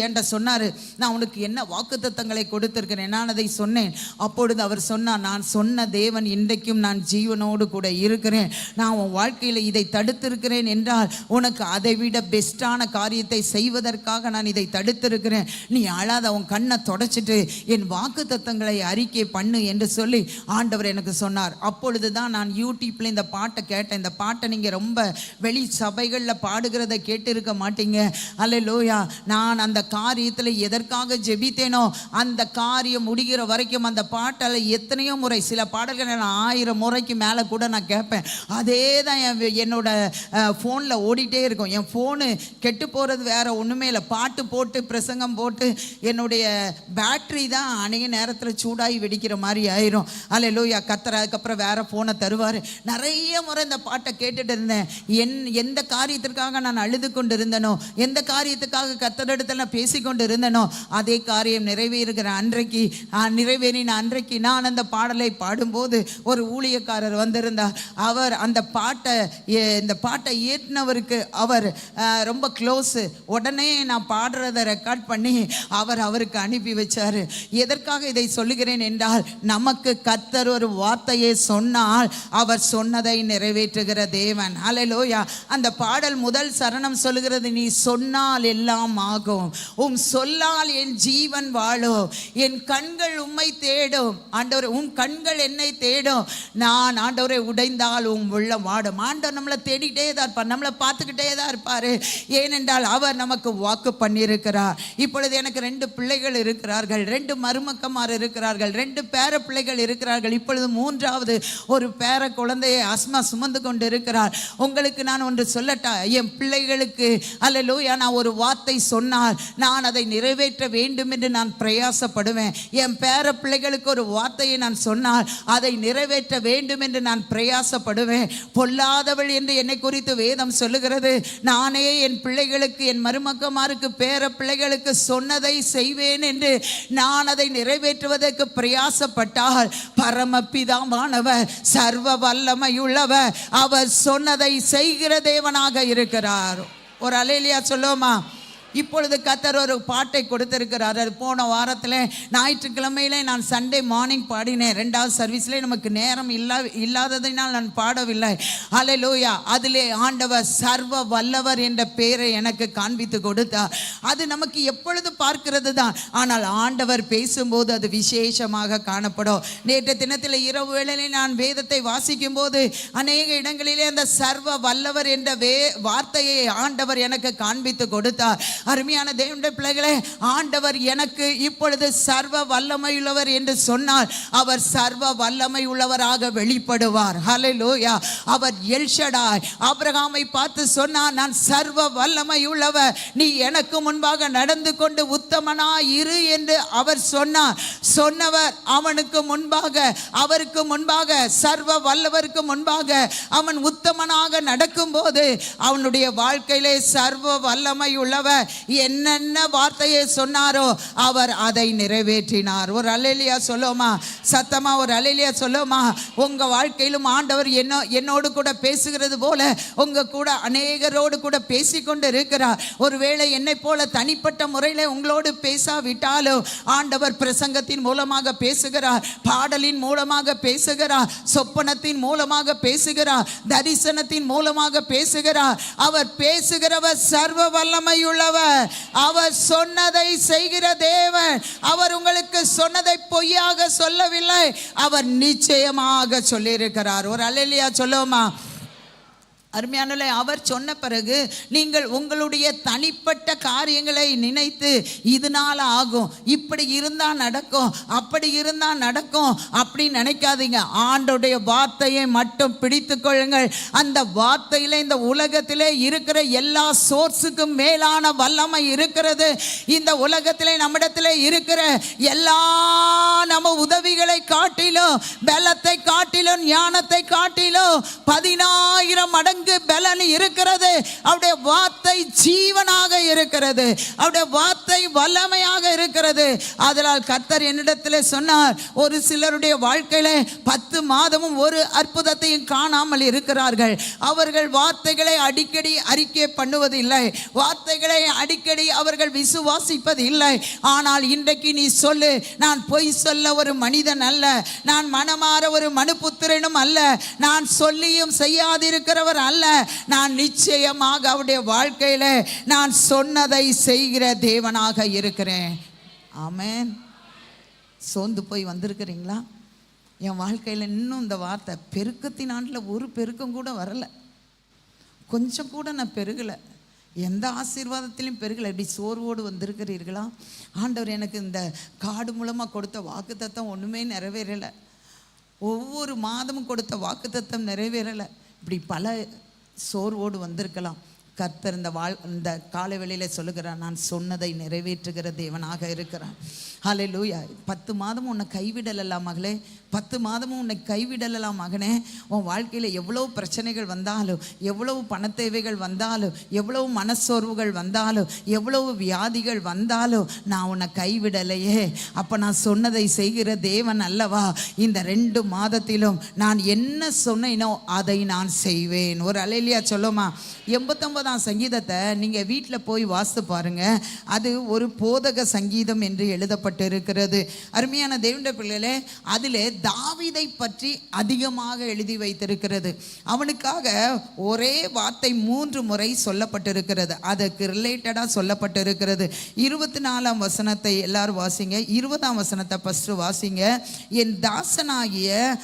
என்கிட்ட சொன்னார், நான் உனக்கு என்ன வாக்குத்தத்தங்களை கொடுத்திருக்கிறேன், நான் அதை சொன்னேன். அப்பொழுது அவர் சொன்னார், நான் சொன்ன தேவன் இன்றைக்கும் நான் ஜீவனோடு கூட இருக்கிறேன். நான் உன் வாழ்க்கையில் இதை தடுத்திருக்கிறேன் என்றால் உனக்கு அதை விட பெஸ்டான காரியத்தை செய்வதற்காக நான் இதை தடுத்திருக்கிறேன். நீ அழாத, உன் கண்ணை தொடச்சிட்டு என் வாக்குத்தத்தங்களை அறிக்கை பண்ணு என்று சொல்லி ஆண்டவர் எனக்கு சொன்னார். அப்பொழுது தான் நான் யூடியூப்ல இந்த பாட்டை கேட்டேன். இந்த பாட்டை நீங்கள் ரொம்ப வெளி சபைகளில் பாடுகிறத கேட்டு இருக்க மாட்டீங்க. அல்லேலூயா. நான் அந்த காரியத்தில் எதற்காக ஜெபித்தேனோ அந்த காரியம் முடிகிற வரைக்கும் அந்த பாட்டால் எத்தனையோ முறை, சில பாடல்களை நான் 1000 முறைக்கு மேலே கூட நான் கேட்பேன். அதே தான் என்னோட ஃபோனில் ஓடிட்டே இருக்கும். என் ஃபோனு கெட்டு போகிறது வேற ஒன்றுமே இல்லை. பாட்டு போட்டு பிரசங்கம் போட்டு என்னுடைய பேட்ரி தான் அநேக நேரத்தில் சூடாகி வெடிக்கிற மாதிரி ஆயிரும். அல்லேலூயா. கர்த்தர் அதுக்கப்புறம் வேற ஃபோனை தருவார். நிறைய முறை இந்த பாட்டை கேட்டுட்டு இருந்தேன். எந்த காரியத்திற்காக நான் அழுது கொண்டு இருந்தனோ, எந்த காரியத்துக்காக கர்த்தரிடத்தில் நான் பேசிக்கொண்டு இருந்தனோ, அதே காரியம் நிறைவேறின அன்றைக்கு நான் அந்த பாடலை பாடும்போது ஒரு ஊழியக்காரர் வந்திருந்தார். அவர் அந்த இந்த பாட்டை ஏற்றினவருக்கு அவர் ரொம்ப க்ளோஸு. உடனே நான் பாடுறதை ரெக்கார்ட் பண்ணி அவருக்கு அனுப்பி வச்சார். எதற்காக இதை சொல்லுகிறேன் என்றால், நமக்கு கர்த்தர் ஒரு வார்த்தையை சொன்னால் அவர் சொன்னதை நிறைவேற்றுகிற தேவன். அல்லேலூயா. அந்த பாடல் முதல் சரணம் சொல்லுகிறது, நீ சொன்னால் எல்லாம் ஆகும், உம் சொல்லால் என் ஜீவன் வாழும், என் கண்கள் உம்மை தேடும். ஆண்டவரே, உம் கண்கள் என்னை தேடும். நான் ஆண்டவரை உடைந்தால் உம் உள்ளம் வாடும். ஆண்டவர் நம்மளை தேடிட்டே தான் இருப்பார், நம்மளை பார்த்துக்கிட்டே தான் இருப்பார். ஏனென்றால் அவர் நமக்கு வாக்கு பண்ணியிருக்கிறார். இப்பொழுது எனக்கு 2 பிள்ளைகள் இருக்கிறார்கள், 2 மருமக்கமார் இருக்கிறார்கள், 2 பேர பிள்ளைகள் இருக்கிறார்கள். இப்பொழுது 3வது ஒரு பேர குழந்தையை அஸ்மா சுமந்து கொண்டு இருக்கிறார். உங்களுக்கு நான் ஒன்று சொல்லட்டா? என் பிள்ளைகளுக்கு அல்லேலூயா, நான் ஒரு வார்த்தை சொன்னால் நான் அதை நிறைவேற்ற வேண்டும் என்று நான் பிரயாசப்படுவேன். என் பேர பிள்ளைகளுக்கு ஒரு வார்த்தையை நான் சொன்னால் அதை நிறைவேற்ற வேண்டும் என்று நான் பிரயாசப்படுவேன். பொல்லாதவள் என்று என்னை குறித்து வேதம் சொல்லுகிறது. நானே என் பிள்ளைகளுக்கு, என் மருமக்கமாருக்கு, பேர பிள்ளைகளுக்கு சொன்னதை செய்வேன் என்று நான் அதை நிறைவேற்றுவதற்கு பிரயாசப்பட்டால், பரமபிதாவானவர், சர்வ வல்லமையுள்ளவர், அவர் சொன்னதை செய்கிற தேவனாக இருக்கிறார். ஒரு அல்லேலூயா சொல்லுவோமா? இப்பொழுது கர்த்தர் ஒரு பாட்டை கொடுத்திருக்கிறார். அது போன வாரத்தில் ஞாயிற்றுக்கிழமையிலே நான் சண்டே மார்னிங் பாடினேன். 2வது சர்வீஸ்ல நமக்கு நேரம் இல்லாததினால் நான் பாடவில்லை. அல்லேலூயா. அதிலே ஆண்டவர் சர்வ வல்லவர் என்ற பெயரை எனக்கு காண்பித்து கொடுத்தார். அது நமக்கு எப்பொழுது பார்க்கிறது தான், ஆனால் ஆண்டவர் பேசும்போது அது விசேஷமாக காணப்படும். நேற்று தினத்தில் இரவு வேளையிலே நான் வேதத்தை வாசிக்கும் போது அநேக இடங்களிலே அந்த சர்வ வல்லவர் என்ற வார்த்தையை ஆண்டவர் எனக்கு காண்பித்து கொடுத்தார். அருமையான தேவனுடைய பிள்ளைகளே, ஆண்டவர் எனக்கு இப்பொழுது சர்வ வல்லமை உள்ளவர் என்று சொன்னால் அவர் சர்வ வல்லமை உள்ளவராக வெளிப்படுவார். ஹல்லேலூயா. அவர் எல்ஷடாய். ஆபிரகாமை பார்த்து சொன்னார், நான் சர்வ வல்லமை உள்ளவர், நீ எனக்கு முன்பாக நடந்து கொண்டு உத்தமனாய் இரு என்று அவர் சொன்னவர் அவருக்கு முன்பாக சர்வ வல்லவருக்கு முன்பாக அவன் உத்தமனாக நடக்கும்போது அவனுடைய வாழ்க்கையிலே சர்வ வல்லமை உள்ளவர் என்னென்ன வார்த்தையை சொன்னாரோ அவர் அதை நிறைவேற்றினார். ஒரு அல்லேலூயா சொல்லுமா? சத்தமா ஒரு அல்லேலூயா சொல்லுமா? உங்க வாழ்க்கையிலும் ஆண்டவர் என்னோடு கூட பேசுகிறது போல உங்க கூட அநேகரோடு கூட பேசிக்கொண்டு இருக்கிறார். ஒருவேளை என்னை போல தனிப்பட்ட முறையில் உங்களோடு பேசாவிட்டாலும் ஆண்டவர் பிரசங்கத்தின் மூலமாக பேசுகிறார், பாடலின் மூலமாக பேசுகிறார், சொப்பனத்தின் மூலமாக பேசுகிறார், தரிசனத்தின் மூலமாக பேசுகிறார். அவர் பேசுகிறவர் சர்வ வல்லமையுள்ளவர். அவர் சொன்னதை செய்கிற தேவன். அவர் உங்களுக்கு சொன்னதை பொய்யாக சொல்லவில்லை, அவர் நிச்சயமாக சொல்லியிருக்கிறார். ஒரு அல்லேலூயா சொல்லுவோமா? அருமையானவர்களே, அவர் சொன்ன பிறகு நீங்கள் உங்களுடைய தனிப்பட்ட காரியங்களை நினைத்து இதனால ஆகும், இப்படி இருந்தால் நடக்கும், அப்படி இருந்தால் நடக்கும் அப்படின்னு நினைக்காதீங்க. ஆண்டோடைய வார்த்தையை மட்டும் பிடித்து கொள்ளுங்கள். அந்த வார்த்தையில இந்த உலகத்திலே இருக்கிற எல்லா சோர்ஸுக்கும் மேலான வல்லமை இருக்கிறது. இந்த உலகத்திலே நம்மிடத்திலே இருக்கிற எல்லா நம்ம உதவிகளை காட்டிலும், பலத்தை காட்டிலும், ஞானத்தை காட்டிலும் 10,000 மடங்கு பலன் இருக்கிறது. அவருடைய வார்த்தை ஜீவனாக இருக்கிறது. அவருடைய வார்த்தை வல்லமையாக இருக்கிறது. அதனால் கர்த்தர் என்னிடத்தில் சொன்னார், ஒரு சிலருடைய வாழ்க்கையில 10 மாதமும் ஒரு அற்புதத்தையும் காணாமல் இருக்கிறார்கள். அவர்கள் வார்த்தைகளை அடிக்கடி அறிக்கை பண்ணுவதில்லை, வார்த்தைகளை அடிக்கடி அவர்கள் விசுவாசிப்பது இல்லை. ஆனால் இன்றைக்கு நீ சொல்லு, நான் பொய் சொல்ல ஒரு மனிதன் அல்ல, நான் மனமாற ஒரு மனுபுத்திரனும் அல்ல, நான் சொல்லியும் செய்யாதிருக்கிறவர் அல்ல, நான் நிச்சயமாக அவருடைய வாழ்க்கையில நான் சொன்னதை செய்கிற தேவனாக இருக்கிறேன். ஆமென். சோர்ந்து போய் வந்திருக்கிறீங்களா? என் வாழ்க்கையில் இன்னும் இந்த வார்த்தை பெருக்கத்தின் ஆண்டில் ஒரு பெருக்கம் கூட வரலை, கொஞ்சம் கூட நான் பெருகலை, எந்த ஆசீர்வாதத்திலையும் பெருகலை. இப்படி சோர்வோடு வந்திருக்கிறீர்களா? ஆண்டவர் எனக்கு இந்த கார்டு மூலமாக கொடுத்த வாக்குத்தத்தம் ஒன்றுமே நிறைவேறலை, ஒவ்வொரு மாதமும் கொடுத்த வாக்குத்தத்தம் நிறைவேறலை. இப்படி பல சோர்வோடு வந்திருக்கலாம். கர்த்தர் இந்த காலை வேளையில் சொல்லுகிறார், நான் சொன்னதை நிறைவேற்றுகிற தேவனாக இருக்கிறான். ஹல்லேலூயா. 10 மாதமும் உன்னை கைவிடலாம் மகளே, 10 மாதமும் உன்னை கைவிடலாம் மகனே. உன் வாழ்க்கையில் எவ்வளவு பிரச்சனைகள் வந்தாலும், எவ்வளவு பண தேவைகள் வந்தாலும், எவ்வளவு மனசோர்வுகள் வந்தாலும், எவ்வளவு வியாதிகள் வந்தாலும் நான் உன்னை கைவிடலையே. அப்போ நான் சொன்னதை செய்கிற தேவன் அல்லவா. இந்த 2 மாதத்திலும் நான் என்ன சொன்னேனோ அதை நான் செய்வேன். ஒரு அல்லேலூயா சொல்லுமா. 89ஆம் சங்கீதத்தை நீங்கள் வீட்டில் போய் வாசித்து பாருங்க. அது ஒரு போதக சங்கீதம் என்று எழுதப்பட்டிருக்கிறது. அருமையான தேவனுடைய பிள்ளைகளே, அதிலே தாவீதை பற்றி அதிகமாக எழுதி வைத்திருக்கிறது. அவனுக்காக ஒரே வார்த்தை 3 முறை சொல்லப்பட்டிருக்கிறது, அதுக்கு ரிலேட்டடாக சொல்லப்பட்டிருக்கிறது. 24ஆம் வசனத்தை எல்லாரும் வாசிங்க. 20ஆம் வசனத்தை ஃபஸ்ட்டு வாசிங்க. என் தாசனாகிய,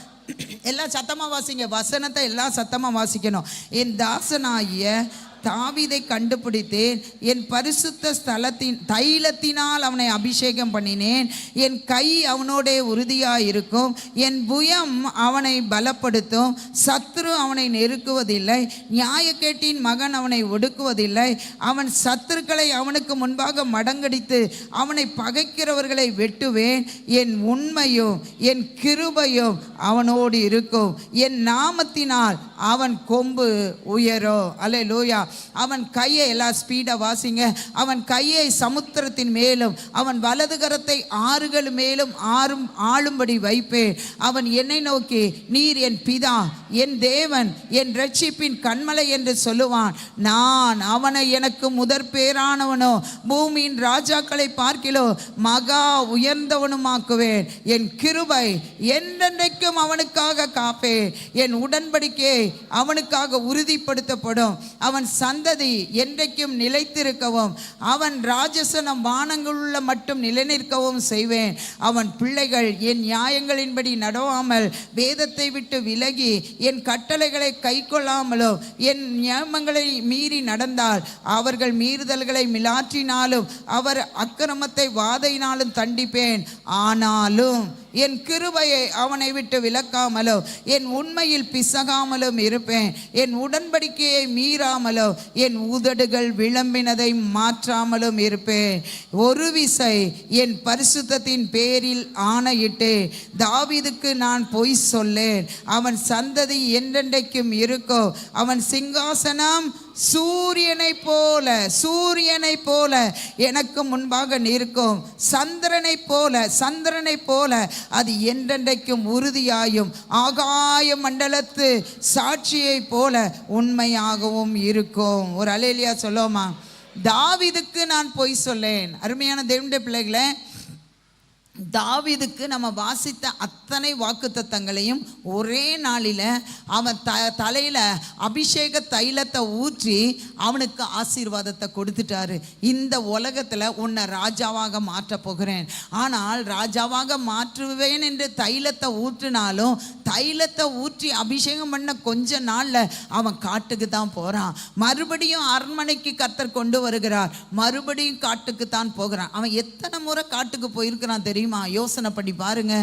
எல்லாம் சத்தமாக வாசிங்க, வசனத்தை எல்லாம் சத்தமாக வாசிக்கணும். என் தாசனாகிய தாவீதை கண்டுபிடித்தேன், என் பரிசுத்த ஸ்தலத்தின் தைலத்தினால் அவனை அபிஷேகம் பண்ணினேன், என் கை அவனோட உறுதியாக இருக்கும், என் புயம் அவனை பலப்படுத்தும், சத்ரு அவனை நெருக்குவதில்லை, நியாயக்கேட்டின் மகன் அவனை ஒடுக்குவதில்லை, அவன் சத்துருக்களை அவனுக்கு முன்பாக மடங்கடித்து அவனை பகைக்கிறவர்களை வெட்டுவேன், என் உண்மையும் என் கிருபையும் அவனோடு இருக்கும், என் நாமத்தினால் அவன் கொம்பு உயரும். அல்லேலூயா. அவன் கையை, எல்லாம் ஸ்பீடாக வாசிங்க, அவன் கையை சமுத்திரத்தின் மேலும் அவன் வலது கரத்தை ஆறுகள் மேலும் ஆளும்படி வைப்பேன். அவன் என்னை நோக்கி, நீர் என் பிதா, என் தேவன், என் ரட்சிப்பின் கண்மலை என்று சொல்லுவான். நான் அவனை எனக்கு முதற் பேரானவனோ பூமியின் ராஜாக்களை பார்க்கிலோ மகா உயர்ந்தவனுமாக்குவேன். என் கிருபை என்றென்றைக்கும் அவனுக்காக காப்பேன், என் உடன்படிக்கையை அவனுக்காக உறுதிப்படுத்தப்படும், அவன் சந்ததி என்றைக்கும் நிலைத்திருக்கவும், அவன் ராஜசனம் வானங்களுள்ள மட்டும் நிலைநிற்கவும் செய்வேன். அவன் பிள்ளைகள் என் நியாயங்களின்படி நடவாமல் வேதத்தை விட்டு விலகி என் கட்டளைகளை கை கொள்ளாமலோ என் நியமங்களை மீறி நடந்தால் அவர்கள் மீறுதல்களை மிலாற்றினாலும் அவர் அக்கிரமத்தை வாதையினாலும் தண்டிப்பேன். ஆனாலும் என் கிருபையை அவனை விட்டு விலக்காமலோ என் உண்மையில் பிசகாமலும் இருப்பேன். என் உடன்படிக்கையை மீறாமலோ என் உதடுகள் விளம்பினதை மாற்றாமலும் இருப்பேன். ஒரு விசை என் பரிசுத்தத்தின் பேரில் ஆணையிட்டு தாவீதுக்கு நான் பொய் சொல்லேன். அவன் சந்ததி என்றென்றைக்கும் இருக்கோ, அவன் சிங்காசனம் சூரியனை போல எனக்கு முன்பாக நிற்கும், சந்திரனை போல அது என்றென்றைக்கும் உறுதியாயும் ஆகாய மண்டலத்து சாட்சியை போல உண்மையாகவும் இருக்கும். ஒரு அல்லேலூயா சொல்லுமா. தாவீதுக்கு நான் பொய் சொல்லேன். அருமையான தேவனுடைய பிள்ளைகளே, தாவீதுக்கு நம்ம வாசித்த அத்தனை வாக்குத்தத்தங்களையும் ஒரே நாளில் அவன் தலையில் அபிஷேக தைலத்தை ஊற்றி அவனுக்கு ஆசீர்வாதத்தை கொடுத்துட்டாரு. இந்த உலகத்தில் உன்னை ராஜாவாக மாற்ற போகிறேன், ஆனால் ராஜாவாக மாற்றுவேன் என்று தைலத்தை ஊற்றினாலும் தைலத்தை ஊற்றி அபிஷேகம் பண்ண கொஞ்ச நாள்ல அவன் காட்டுக்கு தான் போறான். மறுபடியும் அரண்மனைக்கு கர்த்தர் கொண்டு வருகிறார், மறுபடியும் காட்டுக்கு தான் போகிறான். அவன் எத்தனை முறை காட்டுக்கு போயிருக்கிறான் தெரியுமா? யோசனை பண்ணி பாருங்க.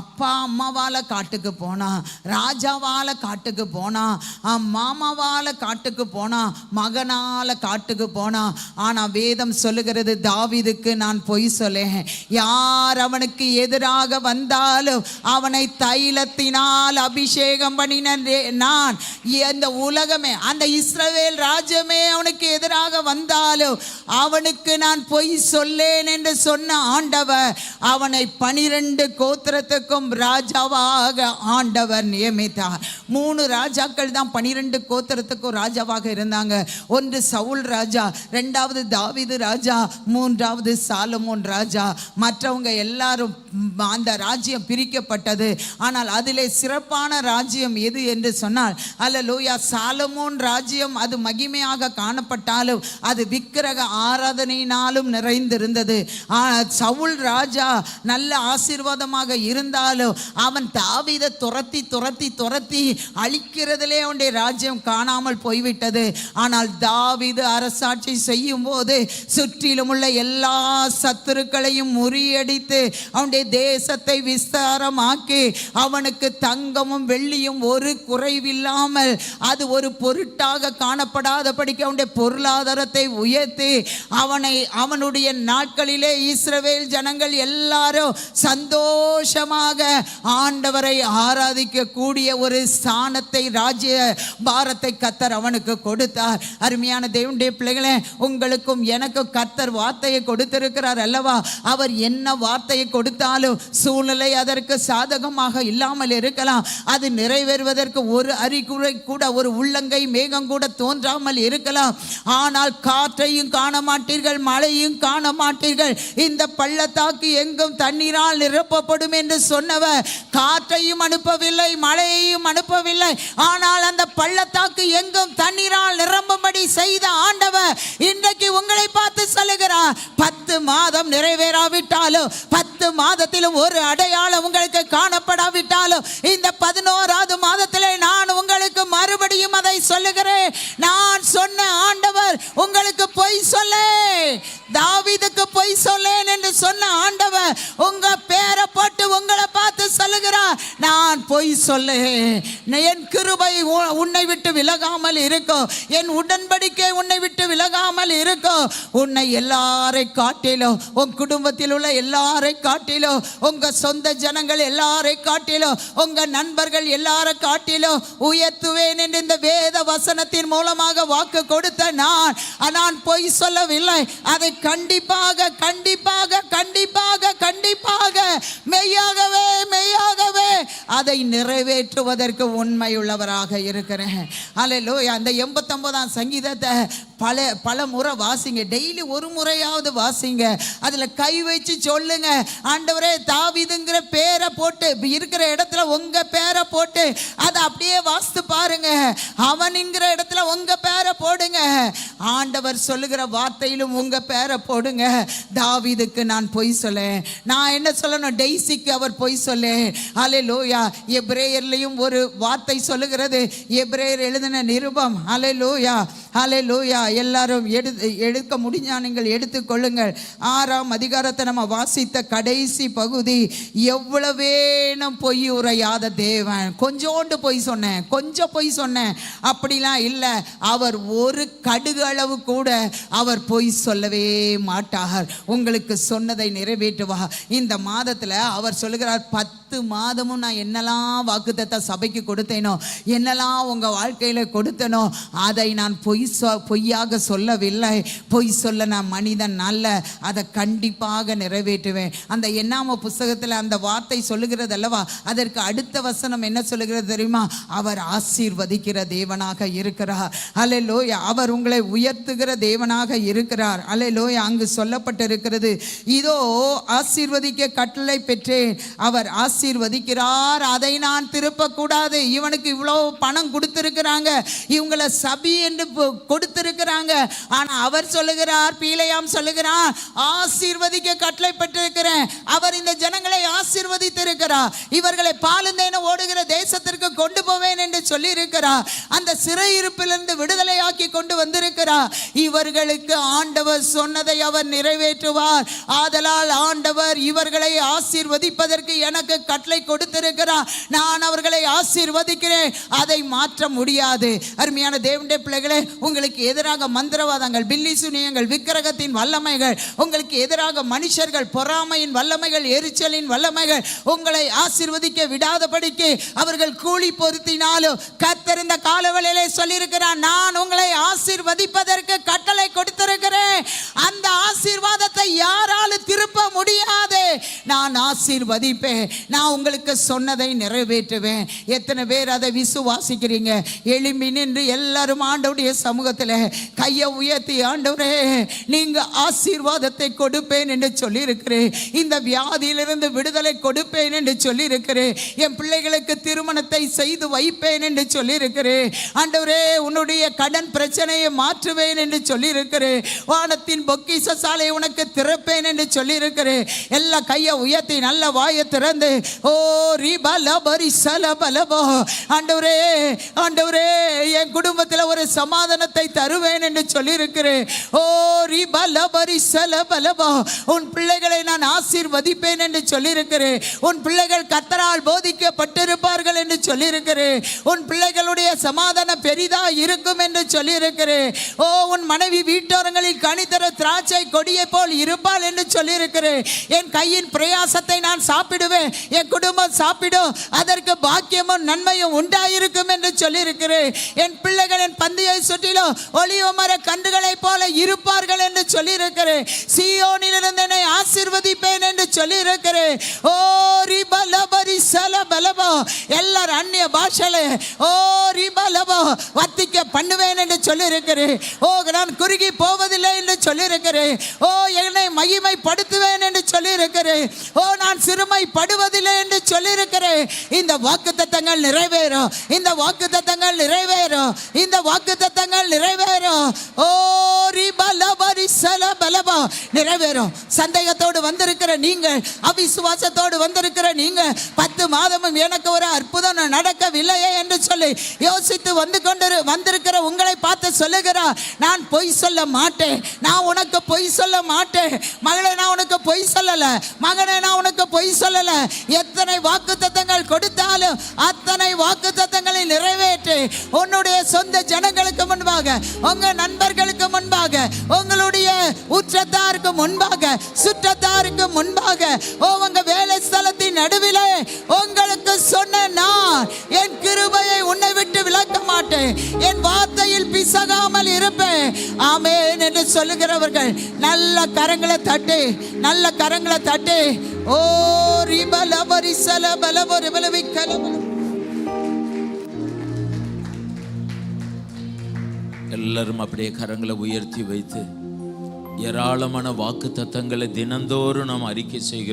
அப்பா அம்மாவால காட்டுக்கு போனான், ராஜாவால காட்டுக்கு போனான், மாமாவால காட்டுக்கு போனான், மகனால காட்டுக்கு போனான். ஆனா வேதம் சொல்லுகிறது, தாவீதுக்கு நான் பொய் சொல்லேன், யார் அவனுக்கு எதிராக வந்தாலும் அவனை தைலத்தினால் அபிஷேகம் பண்ணின நான், இந்த உலகமே அந்த இஸ்ரவேல் ராஜ்யமே அவனுக்கு எதிராக வந்தாலும் அவனுக்கு நான் பொய் சொல்லேன் என்று சொன்ன ஆண்டவர் அவனை 12 கோத்திரத்துக்கும் ராஜாவாக ஆண்டவர் நியமித்தார். 3 ராஜாக்கள் தான் 12 கோத்திரத்துக்கும் ராஜாவாக இருந்தாங்க. ஒன்று சவுல் ராஜா, 2வது தாவீது ராஜா, 3வது சாலமோன் ராஜா. மற்றவங்க எல்லாரும் அந்த ராஜ்யம் பிரிக்கப்பட்டது. ஆனால் அதிலே சிறப்பான ராஜ்யம் எது என்று சொன்னால், அல்லேலூயா, சாலமோன் ராஜ்யம் அது மகிமையாக காணப்பட்டாலும் அது விக்கிரக ஆராதனையினாலும் நிறைந்திருந்தது. சவுல் ராஜா நல்ல ஆசீர்வாதமாக இருந்தாலும் அவன் தாவீதை துரத்தி துரத்தி துரத்தி அழிக்கிறதிலே அவனுடைய ராஜ்யம் காணாமல் போய்விட்டது. ஆனால் தாவீது அரசாட்சி செய்யும் போது சுற்றிலும் உள்ள எல்லா சத்துருக்களையும் முறியடித்து அவனுடைய தேசத்தை விஸ்தாரமாக்கி அவனுக்கு தங்கமும் வெள்ளியும் ஒரு குறைவில்லாமல் அது ஒரு பொருட்டாக காணப்படாதபடிக்கு அவனுடைய பொருளாதாரத்தை உயர்த்தி அவனுடைய நாட்களிலே இஸ்ரவேல் ஜனங்கள் எல்லாரும் சந்தோஷமாக ஆண்டவரை ஆராதிக்க கூடிய ஒரு ஸ்தானத்தை, ராஜ்ய பாரத்தை கர்த்தர் அவனுக்கு கொடுத்தார். அருமையான தேவனுடைய பிள்ளைகளே, உங்களுக்கும் எனக்கும் கர்த்தர் வார்த்தையை கொடுத்திருக்கிறார் அல்லவா? அவர் என்ன வார்த்தையை கொடுத்தாலும் சூழ்நிலை அதற்கு சாதகமாக இல்லாமல் இருக்கலாம். அது நிறைவேறுவதற்கு ஒரு அறிகுறி கூட, ஒரு உள்ளங்கை மேகம் கூட தோன்றாமல் இருக்கலாம். ஆனால் காற்றையும் காண மாட்டீர்கள், மழையும் காண மாட்டீர்கள், இந்த பள்ளத்தாக்கு எங்கும் தண்ணீரால் நிரப்பப்படும் என்று சொன்னவர் காற்றையும் அனுப்பவில்லை, மழையையும் அனுப்பவில்லை. ஆனால் அந்த பள்ளத்தாக்கு எங்கும் தண்ணீரால் நிரம்பும்படி செய்த ஆண்டவர் இன்றைக்கு உங்களை பார்த்து சொல்லுகிறார், 10 மாதம் நிறைவேறாவிட்டாலும், 10 மாதத்திலும் ஒரு அடையாளம் உங்களுக்கு காணப்படாவிட்டாலும், இந்த 11வது மாதத்திலே நான் உங்களுக்கு மறுபடியும் அதை சொல்லுகிறேன். நான் சொன்ன ஆண்டவர் உங்களுக்கு பொய் சொல்ல, தாவீதுக்கு பொய் சொல்லேன் என்று சொன்ன ஆண்டவர் உங்க பேரை போட்டு உங்களை பார்த்து சொல்லுகிறார், நான் பொய் சொல்ல, என் கிருபை உன்னை விட்டு விலகாமல் இருக்கும், என் உடன்படிக்கை உன்னை விட்டு விலகாமல் இருக்கும். உன்னை எல்லாரை காட்டிலும், உன் குடும்பத்தில் உள்ள எல்லாரை காட்டிலும், உங்க சொந்த ஜனங்கள் எல்லாரை காட்டிலும், உங்க நண்பர்கள் எல்லாரை காட்டிலும் உயர்த்துவேன் என்று இந்த வேத வசனத்தின் மூலமாக வாக்கு கொடுத்த நான் பொய் சொல்லவில்லை. அதை கண்டிப்பாக கண்டிப்பாக கண்டிப்பாக கண்டிப்பாக மெய்யாகவே மெய்யாகவே அதை நிறைவேற்றுவதற்கு உண்மையுள்ளவராக இருக்கிறேன். அல்லேலூயா. அந்த 89ஆம் சங்கீதத்தை பல முறை வாசிங்க, டெய்லி ஒரு முறையாவது வாசிங்க. அதில் கை வச்சு சொல்லுங்க, ஆண்டவரே தாவீதுங்கிற பேரை போட்டு இருக்கிற இடத்துல உங்க பேரை போட்டு அதை அப்படியே வாசித்து பாருங்க. அவன்ங்கிற இடத்துல உங்க பேரை போடுங்க. ஆண்டவர் சொல்லுகிற வார்த்தையிலும் உங்க பேரை போடுங்க. தாவீதுக்கு நான் பொய் சொல்ல, நான் என்ன சொல்லணும், டெய்சிக்கு அவர் பொய் சொல்ல. அல்லேலூயா. எபிரேயர்லையும் ஒரு வார்த்தை சொல்லுகிறது, எபிரேயர் எழுதின நிருபம். அல்லேலூயா அல்லேலூயா. எல்லாரும் எடுக்க முடிஞ்சா நீங்கள் எடுத்துக்கொள்ளுங்கள். 6ஆம் அதிகாரத்தை நம்ம வாசித்த கடைசி பகுதி, எவ்வளவேனும் பொய் உரையாத தேவன். கொஞ்சோண்டு பொய் சொன்னேன், கொஞ்சம் பொய் சொன்னேன் அப்படிலாம் இல்லை. அவர் ஒரு கடுகு அளவு கூட அவர் பொய் சொல்லவே மாட்டார். உங்களுக்கு சொன்னதை நிறைவேற்றுவார். இந்த மாதத்தில் அவர் சொல்லுகிறார், 10 மாதமும் நான் என்னெல்லாம் வாக்குத்தத்த சபைக்கு கொடுத்தேனோ, என்னெல்லாம் உங்கள் வாழ்க்கையில் கொடுத்தனோ, அதை நான் பொய்யாக சொல்லவில்லை. பொய் சொல்ல நான் மனிதன் அல்ல, அதை கண்டிப்பாக நிறைவேற்றுவேன். அந்த என்னாம புஸ்தகத்தில் அந்த வார்த்தை சொல்லுகிறது அல்லவா, அதற்கு அடுத்த வசனம் என்ன சொல்லுகிறது தெரியுமா? அவர் ஆசீர்வதிக்கிற தேவனாக இருக்கிறார். அல்லேலூயா. அவர் உங்களை உயர்த்துகிற தேவனாக இருக்கிறார். அல்லேலூயா. அங்கு சொல்லப்பட்டிருக்கிறது, இதோ ஆசீர்வதிக்க கட்டளை பெற்றேன், அவர் ஆசீர்வதிக்கிறார், அதை நான் திருப்பக்கூடாது. இவனுக்கு இவ்வளோ பணம் கொடுத்திருக்கிறாங்க, இவங்களை சபி என்று கொடுத்திருக்கிற சொல்லுகிறாங்க. ஆனா அவர் சொல்லுகிறார், பீலையாம் சொல்லுகிறார், ஆசீர்வதிக்க கட்டளை பெற்றிருக்கிறேன். அவர் இந்த ஜனங்களை ஆசீர்வதித்திருக்கிறார். இவர்களை பாலுந்தேன ஓடுகிற தேசத்திற்கு கொண்டு போவேன் என்று சொல்லி இருக்கிறார். அந்த சிறையிருப்பிலிருந்து விடுதலையாக்கி கொண்டு வந்திருக்கிறார். இவர்களுக்கு ஆண்டவர் சொன்னதை அவர் நிறைவேற்றுவார். ஆதலால் ஆண்டவர் இவர்களை ஆசீர்வதிப்பதற்கு எனக்கு கட்டளை கொடுத்திருக்கிறார். நான் அவர்களை ஆசீர்வதிக்கிறேன். அதை மாற்ற முடியாது. அருமையான தேவனுடைய பிள்ளைகளே, உங்களுக்கு எதிராக மந்திரவாதங்கள், பில்லி சுனியங்கள், விக்கிரகத்தின் வல்லமைகள், உங்களுக்கு எதிராக மனுஷர்கள், பொறாமையின் வல்லமைகள், எரிச்சலின் வல்லமைகள் உங்களை ஆசீர்வதிக்க விடாதபடிக்கு அவர்கள் கூலி பொருத்தினாலும் கர்த்தர் இந்த காலவெளியிலே சொல்லியிருக்கிறார், நான் உங்களை ஆசீர்வதிப்பதற்கு கட்டளை கொடுத்திருக்கிறேன். அந்த ஆசீர்வாதத்தை யாராலும் திருப்ப முடியாது. நான் ஆசீர்வதிப்பேன். நான் உங்களுக்கு சொன்னதை நிறைவேற்றுவேன். எத்தனை பேர் அதை விசுவாசிக்கிறீங்க? எழும்பி நின்று எல்லாரும் ஆண்டவருடைய சமூகத்தில் கையை உயர்த்தி, ஆண்டவரே நீங்க ஆசீர்வாதத்தை கொடுப்பேன் என்று சொல்லி இருக்கிறேன். இந்த வியாதியிலிருந்து விடுதலை கொடுப்பேன் என்று சொல்லி இருக்கிறேன். என் பிள்ளைகளுக்கு திருமணத்தை செய்து வைப்பேன் என்று சொல்லி இருக்கிறேன். ஆண்டவரே உன்னுடைய கடன் பிரச்சனையை மாற்றுவேன் என்று சொல்லி இருக்கிறேன். வானத்தின் பொக்கிஷ சாலை உனக்கு திறப்பேன் என்று சொல்லி இருக்கிறேன். எல்லா கையை உயர்த்தி நல்ல வாயை திறந்து, ஓ ரிபலபரி சலபலபோ, ஆண்டவரே ஆண்டவரே என் குடும்பத்தில் ஒரு சமாதானத்தை தருவேன் என்று சொல்லி இருக்கிறேன். ஓ ரிபலபரி சலபலபோ, உன் பிள்ளைகளை நான் ஆசீர்வதிப்பேன் என்று சொல்லி இருக்கிறேன். உன் பிள்ளைகள் கர்த்தரால் போதிக்கப்பட்டிருப்பார்கள் என்று சொல்லி இருக்கிறேன். உன் பிள்ளைகளுடைய சமாதானம் பெரிதா இருக்கும் என்று சொல்லி இருக்கிறேன். ஓ உன் மனைவி வீட்டோரங்களில் கனிதர திராட்சை கொடியை போல் இருப்பாள் என்று சொல்லி இருக்கிறேன். என் கையின் பிரயாசத்தை நான் சாப்பிடுவேன், என் குடும்பம் சாப்பிடும், அதற்கு பாக்கியமும் நன்மையும் உண்டாயிருக்கும் என்று சொல்லி இருக்கிறேன். என் பிள்ளைகள் என் பந்தியை சுற்றிலும் ஒளிவ மர கன்றுகளை போல இருப்பார்கள் என்று சொல்லி இருக்கிறேன். சீயோனிலிருந்து என்னை ஆசீர்வதிப்பேன் என்று சொல்லி இருக்கிறேன். ஓ ரிபலபரி சலபலபோ, எல்லாரும் அந்நிய பாஷையில ஓ ரிபலபோ வத்திக்க பண்ணுவேன் என்று சொல்லி இருக்கிறேன். ஓ நான் குறுகி போவதில்லை என்று சொல்லி இருக்கிறேன். ஓ என்னை மகிமைப்படுத்துவேன் என்று சொல்லி இருக்கிறேன். ஓ நான் சிறுமைப்படுவதில்லை என்று சொல்லி இருக்கிறேன். இந்த வாக்குத்தத்தங்கள் நிறைவேறும். இந்த வாக்குத்தத்தங்கள் நிறைவேறும். இந்த வாக்குத்தத்தங்கள் நிறைவேறும். ஓ ரிபலபரி சலபலபோ நிறைவேறும். சந்தேகத்தோடு வந்திருக்கிற நீங்கள், அவிசுவாசத்தோடு வந்திருக்கிற நீங்க, 10 மாதமும் எனக்கு ஒரு அற்புதம் நடக்கவில்லையே என்று சொல்லி யோசித்து வந்திருக்கிற உங்களை பார்த்து சொல்லுகிறார், நான் பொய் சொல்ல மாட்டேன். நான் உனக்கு பொய் சொல்ல மாட்டேன். மகளே நான் உனக்கு பொய் சொல்லல. மகனே நான் உனக்கு பொய் சொல்லல. எத்தனை வாக்குத்தத்தங்கள் கொடுத்தாலும் அத்தனை வாக்குத்தத்தங்களை நிறைவேற்றி உன்னுடைய சொந்த ஜனங்களுக்கு முன்பாக, உங்க நண்பர்களுக்கு முன்பாக, உங்களுடைய உற்றத்தாருக்கு முன்பாக, சுற்றத்தாருக்கு முன்பாக, உங்க வேலை ஸ்தலத்தின் நடுவிலே உங்களுக்கு சொன்ன நான் என் கிருபையை உன்னை விட்டு விலக்க மாட்டேன். என் வார்த்தையில் பிசகாமல் இருப்பேன். ஆமென் என்று சொல்லுகிறவர்கள் நல்ல கரங்களை தட்டி, நல்ல கரங்களை தட்டி, ஓ ரிபலபரி சலபலபோ ரிபலவிக்கலபோ. எல்லாரும் அப்படியே கரங்களை உயர்த்தி வைத்து ஏராளமான வாக்கு தத்தங்களை தினந்தோறும் நாம் அறிக்கை செய்கிறோம்.